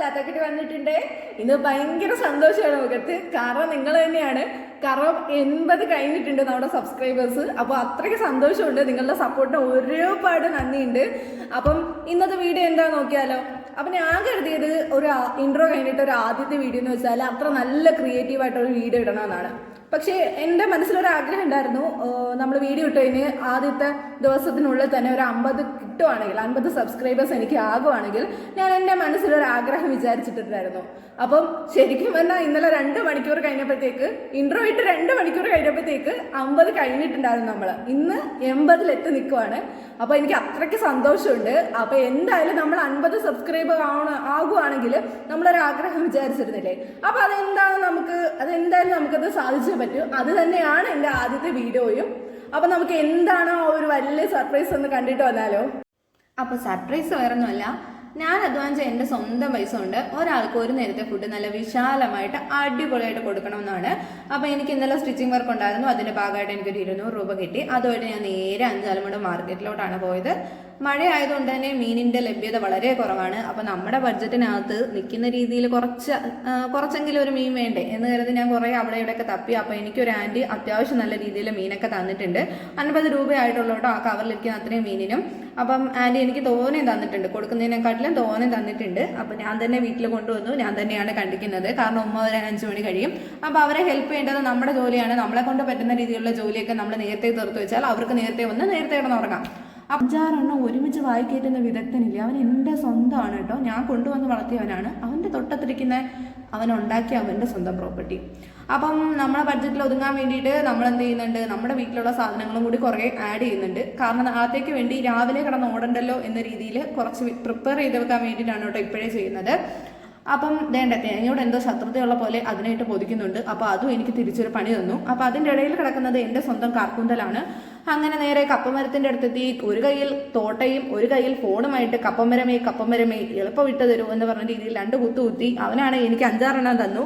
താത്തക്കുട്ടി വന്നിട്ടുണ്ട്. ഇന്ന് ഭയങ്കര സന്തോഷമാണ് മുഖത്ത്. കാരണം നിങ്ങൾ തന്നെയാണ്. കാരണം 80 കഴിഞ്ഞിട്ടുണ്ട് നമ്മുടെ സബ്സ്ക്രൈബേഴ്സ്. അപ്പോൾ അത്രയ്ക്ക് സന്തോഷമുണ്ട്. നിങ്ങളുടെ സപ്പോർട്ടിന് ഒരുപാട് നന്ദിയുണ്ട്. അപ്പം ഇന്നത്തെ വീഡിയോ എന്താ നോക്കിയാലോ. അപ്പം ഞാൻ കരുതിയത് ഒരു ഇൻട്രോ കഴിഞ്ഞിട്ട് ഒരു ആദ്യത്തെ വീഡിയോ എന്ന് വെച്ചാൽ അത്ര നല്ല ക്രിയേറ്റീവായിട്ടൊരു വീഡിയോ ഇടണമെന്നാണ്. പക്ഷേ എൻ്റെ മനസ്സിലൊരാഗ്രഹം ഉണ്ടായിരുന്നു, നമ്മൾ വീഡിയോ ഇട്ട് കഴിഞ്ഞ് ആദ്യത്തെ ദിവസത്തിനുള്ളിൽ തന്നെ ഒരു 50 കിട്ടുവാണെങ്കിൽ, 50 സബ്സ്ക്രൈബേഴ്സ് എനിക്ക് ആകുവാണെങ്കിൽ ഞാൻ എൻ്റെ മനസ്സിലൊരാഗ്രഹം വിചാരിച്ചിട്ടുണ്ടായിരുന്നു. അപ്പം ശരിക്കും പറഞ്ഞാൽ ഇന്നലെ 2 മണിക്കൂർ കഴിഞ്ഞപ്പോഴത്തേക്ക്, ഇൻട്രോ ഇട്ട് 2 മണിക്കൂർ കഴിഞ്ഞപ്പോഴത്തേക്ക് 50 കഴിഞ്ഞിട്ടുണ്ടായിരുന്നു. നമ്മൾ ഇന്ന് 80 നിൽക്കുവാണ്. അപ്പോൾ എനിക്ക് അത്രയ്ക്ക് സന്തോഷമുണ്ട്. അപ്പോൾ എന്തായാലും നമ്മൾ 50 സബ്സ്ക്രൈബർ ആകുവാണെങ്കിൽ നമ്മളൊരാഗ്രഹം വിചാരിച്ചിരുന്നില്ലേ, അപ്പോൾ അതെന്തായാലും നമുക്കത് സാധിച്ചേ പറ്റൂ. അത് തന്നെയാണ് എൻ്റെ ആദ്യത്തെ വീഡിയോയും. അപ്പോൾ നമുക്ക് എന്താണോ ഒരു വലിയ സർപ്രൈസ് ഒന്ന് കണ്ടിട്ട് വന്നാലോ. അപ്പോൾ സർപ്രൈസ് വേറൊന്നുമല്ല, ഞാൻ അധ്വാനിച്ച എൻ്റെ സ്വന്തം പൈസ കൊണ്ട് ഒരാൾക്ക് ഒരു നേരത്തെ ഫുഡ് നല്ല വിശാലമായിട്ട് അടിപൊളിയായിട്ട് കൊടുക്കണമെന്നാണ്. അപ്പോൾ എനിക്ക് ഇന്നലെ സ്റ്റിച്ചിങ് വർക്ക് ഉണ്ടായിരുന്നു. അതിൻ്റെ ഭാഗമായിട്ട് എനിക്കൊരു 200 രൂപ കിട്ടി. അതുമായിട്ട് ഞാൻ നേരെ അഞ്ചാലുമൂട് മാർക്കറ്റിലോട്ടാണ് പോയത്. മഴ ആയതുകൊണ്ട് തന്നെ മീനിൻ്റെ ലഭ്യത വളരെ കുറവാണ്. അപ്പോൾ നമ്മുടെ ബഡ്ജറ്റിനകത്ത് നിൽക്കുന്ന രീതിയിൽ കുറച്ചെങ്കിലും ഒരു മീൻ വേണ്ടേ എന്ന് കരുതി ഞാൻ കുറേ അവിടെ ഇവിടെയൊക്കെ തപ്പി. അപ്പോൾ എനിക്കൊരു ആൻറ്റി അത്യാവശ്യം നല്ല രീതിയിൽ മീനൊക്കെ തന്നിട്ടുണ്ട്. 50 രൂപയായിട്ടുള്ളൂ കേട്ടോ ആ കവറിലിരിക്കുന്ന അത്രയും മീനിനും. അപ്പം ആൻറ്റി എനിക്ക് തോനെ തന്നിട്ടുണ്ട്, കൊടുക്കുന്നതിനെക്കാട്ടിലും തോനെ തന്നിട്ടുണ്ട്. അപ്പം ഞാൻ തന്നെ വീട്ടിൽ കൊണ്ടുവന്നു, ഞാൻ തന്നെയാണ് കണ്ടിക്കുന്നത്. കാരണം ഉമ്മ വരാൻ 5 മണി കഴിയും. അപ്പോൾ അവരെ ഹെൽപ്പ് ചെയ്യേണ്ടത് നമ്മുടെ ജോലിയാണ്. നമ്മളെ കൊണ്ട് പറ്റുന്ന രീതിയിലുള്ള ജോലിയൊക്കെ നമ്മൾ നേരത്തെ തീർത്ത് വെച്ചാൽ അവർക്ക് നേരത്തെ വന്ന് നേരത്തെ കിടന്നുറങ്ങാം. 5-6 ഒരുമിച്ച് വായിക്കയറ്റുന്ന വിദഗ്ധനില്ല. അവൻ എൻ്റെ സ്വന്തമാണ് കേട്ടോ. ഞാൻ കൊണ്ടുവന്ന് വളർത്തിയവനാണ്. അവൻ്റെ തൊട്ടത്തിരിക്കുന്ന അവനുണ്ടാക്കിയ അവൻ്റെ സ്വന്തം പ്രോപ്പർട്ടി. അപ്പം നമ്മളെ ബഡ്ജറ്റിൽ ഒതുങ്ങാൻ വേണ്ടിയിട്ട് നമ്മൾ എന്ത് ചെയ്യുന്നുണ്ട്, നമ്മുടെ വീട്ടിലുള്ള സാധനങ്ങളും കൂടി കുറേ ആഡ് ചെയ്യുന്നുണ്ട്. കാരണം നാളത്തേക്ക് വേണ്ടി രാവിലെ കിടന്ന് ഓടണ്ടല്ലോ എന്ന രീതിയിൽ കുറച്ച് പ്രിപ്പയർ ചെയ്ത് വെക്കാൻ വേണ്ടിയിട്ടാണ് കേട്ടോ ഇപ്പോഴേ ചെയ്യുന്നത്. അപ്പം തേങ്ങയോട് എന്തോ ശത്രുതയുള്ള പോലെ അതിനായിട്ട് പൊതിക്കുന്നുണ്ട്. അപ്പോൾ അതും എനിക്ക് തിരിച്ചൊരു പണി തന്നു. അപ്പോൾ അതിൻ്റെ ഇടയിൽ കിടക്കുന്നത് എൻ്റെ സ്വന്തം കാർക്കൂന്തലാണ്. അങ്ങനെ നേരെ കപ്പമരത്തിൻ്റെ അടുത്തെത്തി. ഒരു കയ്യിൽ തോട്ടയും ഒരു കയ്യിൽ ഫോണുമായിട്ട് കപ്പമരമേ എളുപ്പം വിട്ട് തരൂ എന്ന് പറഞ്ഞ രീതിയിൽ 2 കുത്തി അവനാണ് എനിക്ക് 5-6 തന്നു.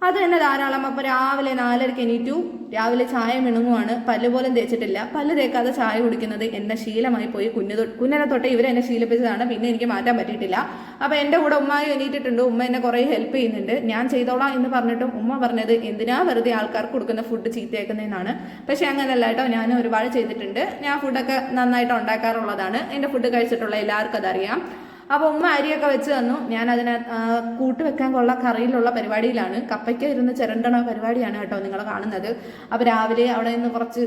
അത് തന്നെ ധാരാളം. അപ്പോൾ രാവിലെ 4:30 എണീറ്റു. രാവിലെ ചായ മിണുങ്ങുവാണ്. പല്ല് പോലും തേച്ചിട്ടില്ല. പല്ല് തേക്കാതെ ചായ കുടിക്കുന്നത് എൻ്റെ ശീലമായി പോയി. കുഞ്ഞിനെ തൊട്ട് ഇവരെന്നെ ശീലിപ്പിച്ചതാണ്. പിന്നെ എനിക്ക് മാറ്റാൻ പറ്റിയിട്ടില്ല. അപ്പോൾ എൻ്റെ കൂടെ ഉമ്മായി എണീറ്റിട്ടുണ്ട്. ഉമ്മ എന്നെ കുറേ ഹെൽപ്പ് ചെയ്യുന്നുണ്ട്. ഞാൻ ചെയ്തോളാം എന്ന് പറഞ്ഞിട്ടും ഉമ്മ പറഞ്ഞത് എന്തിനാ വെറുതെ ആൾക്കാർക്ക് കൊടുക്കുന്ന ഫുഡ് ചീത്തയാക്കുന്നതെന്നാണ്. പക്ഷേ അങ്ങനെയല്ല കേട്ടോ, ഞാൻ ഒരുപാട് ചെയ്തിട്ടുണ്ട്. ഞാൻ ഫുഡൊക്കെ നന്നായിട്ട് ഉണ്ടാക്കാറുള്ളതാണ്. എൻ്റെ ഫുഡ് കഴിച്ചിട്ടുള്ള എല്ലാവർക്കും അതറിയാം. അപ്പോൾ ഉമ്മ അരിയൊക്കെ വെച്ച് തന്നു. ഞാൻ അതിനെ കൂട്ട് വെക്കാൻ കൊള്ള കറിയിലുള്ള പരിപാടിയിലാണ്. കപ്പയ്ക്ക് ഇരുന്ന് ചിരണ്ടണ പരിപാടിയാണ് കേട്ടോ നിങ്ങൾ കാണുന്നത്. അപ്പോൾ രാവിലെ അവിടെ നിന്ന് കുറച്ച്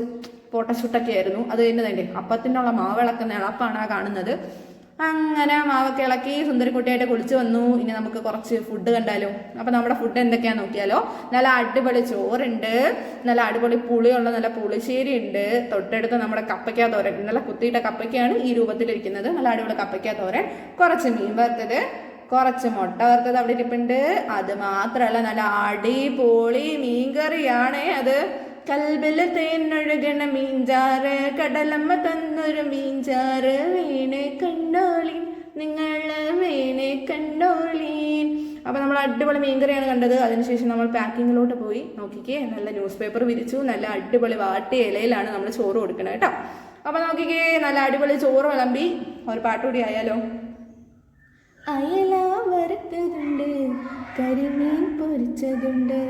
ഫോട്ടോഷൂട്ടൊക്കെ ആയിരുന്നു. അത് തന്നെ അപ്പത്തിനുള്ള മാവിളക്കുന്ന ഇളപ്പാണ് ആ കാണുന്നത്. അങ്ങനെ മാവൊക്കെ ഇളക്കി സുന്ദരിക്കുട്ടിയായിട്ട് കുളിച്ച് വന്നു. ഇനി നമുക്ക് കുറച്ച് ഫുഡ് കണ്ടാലോ. അപ്പോൾ നമ്മുടെ ഫുഡ് എന്തൊക്കെയാണെന്ന് നോക്കിയാലോ. നല്ല അടിപൊളി ചോറുണ്ട്, നല്ല അടിപൊളി പുളിയുള്ള നല്ല പുളിശ്ശേരി ഉണ്ട്. തൊട്ടടുത്ത് നമ്മുടെ കപ്പയ്ക്ക തോരൻ, നല്ല കുത്തിയിട്ട കപ്പയ്ക്കാണ് ഈ രൂപത്തിലിരിക്കുന്നത്. നല്ല അടിപൊളി കപ്പയ്ക്ക തോരൻ, കുറച്ച് മീൻ വറുത്തത്, കുറച്ച് മുട്ട വറുത്തത് അവിടെ ഇരിപ്പുണ്ട്. അത് മാത്രമല്ല നല്ല അടിപൊളി മീൻകറിയാണ് അത്. കൽബില് തേനൊഴുകണ മീൻചാറ്, കടലമ്മ തന്നൊരു മീൻചാറ്, വീണെ കണ്ടോളീൻ നിങ്ങള് വീണെ കണ്ടോളീൻ. അപ്പോൾ നമ്മൾ അടിപൊളി മീൻകറിയാണ് കണ്ടത്. അതിനുശേഷം നമ്മൾ പാക്കിങ്ങിലോട്ട് പോയി. നോക്കിക്കേ, നല്ല ന്യൂസ് പേപ്പർ വിരിച്ചു. നല്ല അടിപൊളി വാട്ടിയ ഇലയിലാണ് നമ്മൾ ചോറ് കൊടുക്കുന്നത് കേട്ടോ. അപ്പോൾ നോക്കിക്കേ, നല്ല അടിപൊളി ചോറ് വിളമ്പി. ഒരു പാട്ടുകൂടി ആയാലോ. അയല വറുത്തതുണ്ട്, കരിമീൻ പൊരിച്ചതുണ്ട്,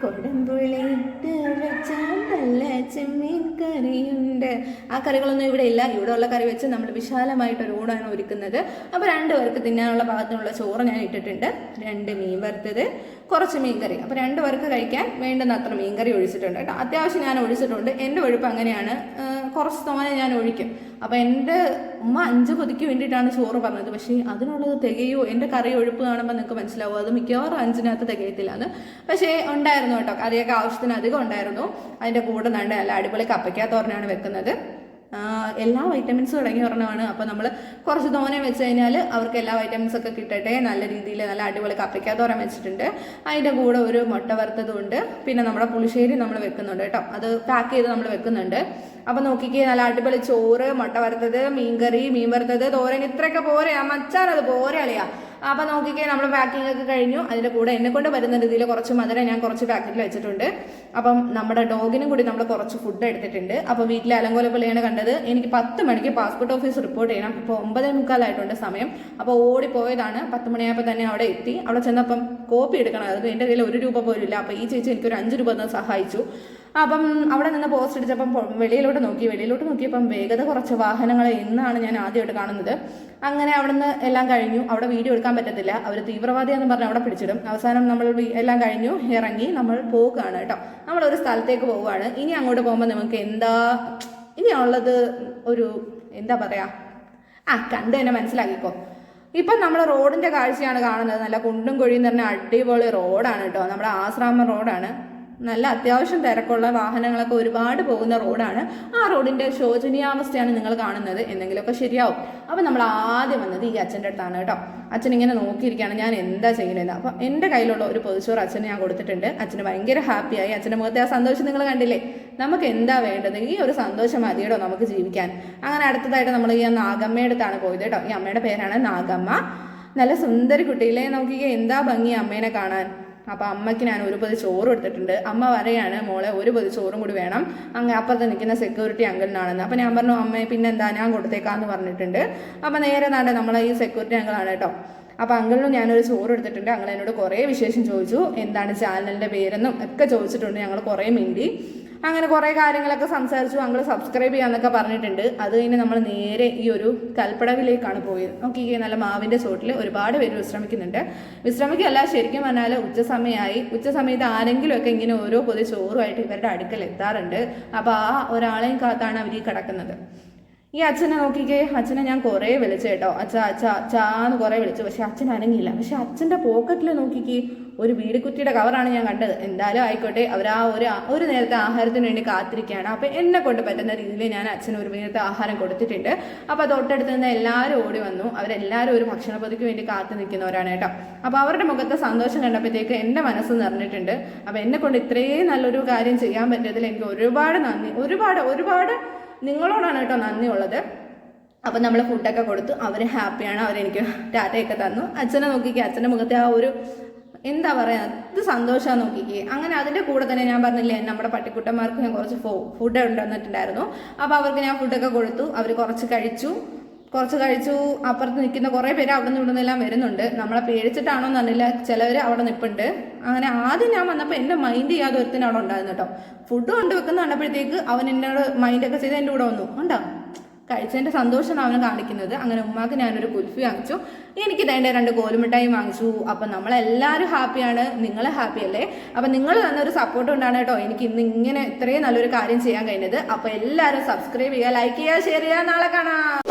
കൊടമ്പുളിയിട്ട് വെച്ച നല്ല ചെമ്മീൻ കറിയുണ്ട്. ആ കറികളൊന്നും ഇവിടെ ഇല്ല. ഇവിടെ ഉള്ള കറി വെച്ച് നമ്മൾ വിശാലമായിട്ടൊരു ഊണാണ് ഒരുക്കുന്നത്. അപ്പോൾ 2 പേർക്ക് തിന്നാനുള്ള പാകത്തിനുള്ള ചോറ് ഞാൻ ഇട്ടിട്ടുണ്ട്. 2 മീൻ വറുത്തത്, കുറച്ച് മീൻകറി. അപ്പോൾ 2 പേർക്ക് കഴിക്കാൻ വേണ്ടുന്ന അത്ര മീൻകറി ഒഴിച്ചിട്ടുണ്ട് കേട്ടോ. അത്യാവശ്യം ഞാൻ ഒഴിച്ചിട്ടുണ്ട്. എൻ്റെ ഒഴുപ്പ് അങ്ങനെയാണ്, കുറച്ച് തോനെ ഞാൻ ഒഴിക്കും. അപ്പോൾ എൻ്റെ ഉമ്മ 5 പൊതിക്ക് വേണ്ടിയിട്ടാണ് ചോറ് പറഞ്ഞത്. പക്ഷേ അതിനുള്ളത് തികയോ? എൻ്റെ കറി ഒഴുപ്പ് കാണുമ്പോൾ നിങ്ങൾക്ക് മനസ്സിലാവും അത് മിക്കവാറും 5-നകത്ത് തികയത്തില്ലാന്ന്. പക്ഷേ ഉണ്ടായിരുന്നു കേട്ടോ, കറിയൊക്കെ ആവശ്യത്തിന് അധികം ഉണ്ടായിരുന്നു. അതിൻ്റെ കൂടെ നല്ല അടിപൊളി കപ്പയ്ക്ക തോരനാണ് വെക്കുന്നത്. എല്ലാ വൈറ്റമിൻസും അടങ്ങിയ ഒരെണ്ണമാണ്. അപ്പോൾ നമ്മൾ കുറച്ച് തോനെ വെച്ച് കഴിഞ്ഞാൽ അവർക്ക് എല്ലാ വൈറ്റമിൻസൊക്കെ കിട്ടട്ടെ. നല്ല രീതിയിൽ നല്ല അടിപൊളി കപ്പയ്ക്ക തോരൻ വെച്ചിട്ടുണ്ട്. അതിൻ്റെ കൂടെ ഒരു മുട്ട വറുത്തതും ഉണ്ട്. പിന്നെ നമ്മുടെ പുളിശ്ശേരി നമ്മൾ വെക്കുന്നുണ്ട് കേട്ടോ. അത് പാക്ക് ചെയ്ത് നമ്മൾ വെക്കുന്നുണ്ട്. അപ്പോൾ നോക്കിക്കേ, നല്ല അടിപൊളി ചോറ്, മുട്ട വറുത്തത്, മീൻകറി, മീൻ വറുത്തത്, തോരൻ, ഇത്രയൊക്കെ പോരെ മച്ചാൻ? അത് പോരെ അളിയാ. അപ്പം നോക്കിക്കേ നമ്മൾ പാക്കിംഗ് ഒക്കെ കഴിഞ്ഞു. അതിൻ്റെ കൂടെ എന്നെ കൊണ്ട് വരുന്ന രീതിയിൽ കുറച്ച് മധുരം ഞാൻ കുറച്ച് പാക്കറ്റിൽ വെച്ചിട്ടുണ്ട്. അപ്പം നമ്മുടെ ഡോഗിനും കൂടി നമ്മൾ കുറച്ച് ഫുഡ് എടുത്തിട്ടുണ്ട്. അപ്പോൾ വീട്ടിലെ അലങ്കോലപ്പള്ളിയാണ് കണ്ടത്. എനിക്ക് 10 മണിക്ക് പാസ്പോർട്ട് ഓഫീസ് റിപ്പോർട്ട് ചെയ്യണം. ഇപ്പോൾ 9:45 സമയം. അപ്പോൾ ഓടിപ്പോയതാണ്. 10 മണിയായപ്പോൾ തന്നെ അവിടെ എത്തി. അവിടെ ചെന്നപ്പം കോപ്പി എടുക്കണം. അത് എൻ്റെ കയ്യിൽ 1 രൂപ പോലും ഇല്ല. അപ്പോൾ ഈ ചേച്ചി എനിക്കൊരു 5 രൂപ തന്ന് സഹായിച്ചു. അപ്പം അവിടെ നിന്ന് പോസ്റ്റ് അടിച്ചപ്പം വെളിയിലോട്ട് നോക്കിയപ്പം വേഗത കുറച്ച് വാഹനങ്ങളെ ഇന്നാണ് ഞാൻ ആദ്യമായിട്ട് കാണുന്നത്. അങ്ങനെ അവിടെ നിന്ന് എല്ലാം കഴിഞ്ഞു. അവിടെ വീഡിയോ എടുക്കാൻ പറ്റത്തില്ല, അവർ തീവ്രവാദിയാണെന്ന് പറഞ്ഞ് അവിടെ പിടിച്ചിടും. അവസാനം നമ്മൾ എല്ലാം കഴിഞ്ഞു ഇറങ്ങി നമ്മൾ പോകുകയാണ് കേട്ടോ. നമ്മളൊരു സ്ഥലത്തേക്ക് പോവുകയാണ്. ഇനി അങ്ങോട്ട് പോകുമ്പോൾ നമുക്ക് ഇനിയുള്ളത് ഒരു എന്താ പറയുക, കണ്ട് തന്നെ മനസ്സിലാക്കിക്കോ. ഇപ്പം നമ്മൾ റോഡിൻ്റെ കാഴ്ചയാണ് കാണുന്നത്. നല്ല കുണ്ടും കുഴിയും തന്നെ അടിപൊളി റോഡാണ് കേട്ടോ. നമ്മുടെ ആശ്രാമം റോഡാണ്. നല്ല അത്യാവശ്യം തിരക്കുള്ള വാഹനങ്ങളൊക്കെ ഒരുപാട് പോകുന്ന റോഡാണ്. ആ റോഡിൻ്റെ ശോചനീയാവസ്ഥയാണ് നിങ്ങൾ കാണുന്നത്. എന്തെങ്കിലുമൊക്കെ ശരിയാവും. അപ്പം നമ്മൾ ആദ്യം വന്നത് ഈ അച്ഛൻ്റെ അടുത്താണ് കേട്ടോ. അച്ഛൻ ഇങ്ങനെ നോക്കിയിരിക്കുകയാണ് ഞാൻ എന്താ ചെയ്യുന്നത്. അപ്പം എൻ്റെ കയ്യിലുള്ള ഒരു പൊതിച്ചോറ് അച്ഛന് ഞാൻ കൊടുത്തിട്ടുണ്ട്. അച്ഛന് ഭയങ്കര ഹാപ്പിയായി. അച്ഛൻ്റെ മുഖത്തെ ആ സന്തോഷം നിങ്ങൾ കണ്ടില്ലേ. നമുക്ക് എന്താ വേണ്ടത്, ഈ ഒരു സന്തോഷം മതിയടോ നമുക്ക് ജീവിക്കാൻ. അങ്ങനെ അടുത്തതായിട്ട് നമ്മൾ ഈ നാഗമ്മയുടെ അടുത്താണ് പോയത് കേട്ടോ. ഈ അമ്മയുടെ പേരാണ് നാഗമ്മ. നല്ല സുന്ദരി കുട്ടിയില്ലേ, നോക്കിക്കേ എന്താ ഭംഗി അമ്മേനെ കാണാൻ. അപ്പോൾ അമ്മയ്ക്ക് ഞാൻ ഒരു പൊതി ചോറ് എടുത്തിട്ടുണ്ട്. അമ്മ പറയാണ് മോളെ ഒരു പൊതി ചോറും കൂടി വേണം, അങ്ങനെ അപ്പുറത്ത് നിൽക്കുന്ന സെക്യൂരിറ്റി അങ്കിളിനാണെന്ന്. അപ്പോൾ ഞാൻ പറഞ്ഞു അമ്മയെ പിന്നെന്താ ഞാൻ കൊടുത്തേക്കാന്ന് പറഞ്ഞിട്ടുണ്ട്. അപ്പോൾ നേരെ നാട്ടെ നമ്മളെ ഈ സെക്യൂരിറ്റി അങ്കിളാണ് കേട്ടോ. അപ്പോൾ അങ്കിളിനും ഞാനൊരു ചോറ് എടുത്തിട്ടുണ്ട്. അങ്കിൾ എന്നോട് കുറേ വിശേഷം ചോദിച്ചു, എന്താണ് ചാനലിൻ്റെ പേരെന്നും ഒക്കെ ചോദിച്ചിട്ടുണ്ട്. ഞങ്ങൾ കുറേ മിണ്ടി അങ്ങനെ കുറേ കാര്യങ്ങളൊക്കെ സംസാരിച്ചു. അങ്കിൾ സബ്സ്ക്രൈബ് ചെയ്യാമെന്നൊക്കെ പറഞ്ഞിട്ടുണ്ട്. അത് കഴിഞ്ഞ് നമ്മൾ നേരെ ഈ ഒരു കൽപ്പടവിലേക്കാണ് പോയത്. നോക്കിക്കേ നല്ല മാവിൻ്റെ ചോട്ടിൽ ഒരുപാട് പേര് വിശ്രമിക്കുകയല്ല, ശരിക്കും പറഞ്ഞാൽ ഉച്ച സമയത്ത് ആരെങ്കിലുമൊക്കെ ഇങ്ങനെ ഓരോ പൊതി ചോറുമായിട്ട് ഇവരുടെ അടുക്കൽ എത്താറുണ്ട്. അപ്പോൾ ആ ഒരാളെയും കാത്താണ് അവർ ഈ കിടക്കുന്നത്. ഈ അച്ഛനെ നോക്കിക്കേ, അച്ഛനെ ഞാൻ കുറേ വിളിച്ചു കേട്ടോ. അച്ഛാന്ന് കുറേ വിളിച്ചു, പക്ഷെ അച്ഛൻ അനങ്ങിയില്ല. പക്ഷെ അച്ഛൻ്റെ പോക്കറ്റിൽ നോക്കിക്കേ ഒരു ബീഡിക്കുറ്റിയുടെ കവറാണ് ഞാൻ കണ്ടത്. എന്തായാലും ആയിക്കോട്ടെ, അവർ ആ ഒരു നേരത്തെ ആഹാരത്തിന് വേണ്ടി കാത്തിരിക്കുകയാണ്. അപ്പോൾ എന്നെ കൊണ്ട് പറ്റുന്ന രീതിയിൽ ഞാൻ അച്ഛന് ഒരു നേരത്തെ ആഹാരം കൊടുത്തിട്ടുണ്ട്. അപ്പോൾ തൊട്ടടുത്ത് നിന്ന് എല്ലാവരും ഓടി വന്നു. അവരെല്ലാവരും ഒരു ഭക്ഷണപ്പൊതിക്ക് വേണ്ടി കാത്തു നിൽക്കുന്നവരാണ് കേട്ടോ. അപ്പോൾ അവരുടെ മുഖത്തെ സന്തോഷം കണ്ടപ്പോഴത്തേക്ക് എൻ്റെ മനസ്സ് നിറഞ്ഞിട്ടുണ്ട്. അപ്പോൾ എന്നെ കൊണ്ട് ഇത്രയും നല്ലൊരു കാര്യം ചെയ്യാൻ പറ്റിയതിൽ എനിക്ക് ഒരുപാട് നന്ദി, ഒരുപാട് നിങ്ങളോടാണ് കേട്ടോ നന്ദിയുള്ളത്. അപ്പം നമ്മൾ ഫുഡൊക്കെ കൊടുത്തു. അവർ ഹാപ്പിയാണ്. അവരെനിക്ക് ടാറ്റയൊക്കെ തന്നു. അച്ഛനെ നോക്കിക്കേ, അച്ഛൻ്റെ മുഖത്തെ ആ ഒരു എന്താ പറയുക, ഇത് സന്തോഷമാണ് നോക്കിക്കേ. അങ്ങനെ അതിൻ്റെ കൂടെ തന്നെ ഞാൻ പറഞ്ഞില്ലേ നമ്മുടെ പട്ടിക്കുട്ടന്മാർക്ക് ഞാൻ കുറച്ച് ഫുഡ് ഉണ്ടെന്നിട്ടുണ്ടായിരുന്നു. അപ്പോൾ അവർക്ക് ഞാൻ ഫുഡൊക്കെ കൊടുത്തു. അവർ കുറച്ച് കഴിച്ചു. അപ്പുറത്ത് നിൽക്കുന്ന കുറേ പേര് അവിടെ നിന്ന് ഇവിടെ നിന്നെല്ലാം വരുന്നുണ്ട്. നമ്മളെ പേടിച്ചിട്ടാണോ എന്നറിയില്ല, ചിലവർ അവിടെ നിൽപ്പുണ്ട്. അങ്ങനെ ആദ്യം ഞാൻ വന്നപ്പോൾ എൻ്റെ മൈൻഡ് ചെയ്യാതെ ഒരുത്തിന് അവിടെ ഉണ്ടായിരുന്നു കേട്ടോ. ഫുഡ് കൊണ്ടുവെക്കുന്ന കണ്ടപ്പോഴത്തേക്ക് അവൻ എന്നോട് മൈൻഡൊക്കെ ചെയ്ത് എൻ്റെ കൂടെ വന്നു. ഉണ്ടോ കഴിച്ചതിൻ്റെ സന്തോഷമാണ് അവൻ കാണിക്കുന്നത്. അങ്ങനെ ഉമ്മാക്ക് ഞാനൊരു കുൽഫി വാങ്ങിച്ചു. എനിക്ക് വേണ്ട 2 കോലുമിഠായി വാങ്ങിച്ചു. അപ്പം നമ്മളെല്ലാവരും ഹാപ്പിയാണ്. നിങ്ങൾ ഹാപ്പി അല്ലേ? അപ്പം നിങ്ങൾ തന്നൊരു സപ്പോർട്ട് കൊണ്ടാണ് കേട്ടോ എനിക്ക് ഇന്ന് ഇങ്ങനെ ഇത്രയും നല്ലൊരു കാര്യം ചെയ്യാൻ കഴിഞ്ഞത്. അപ്പോൾ എല്ലാവരും സബ്സ്ക്രൈബ് ചെയ്യുക, ലൈക്ക് ചെയ്യുക, ഷെയർ ചെയ്യുക. നാളെ കാണാം.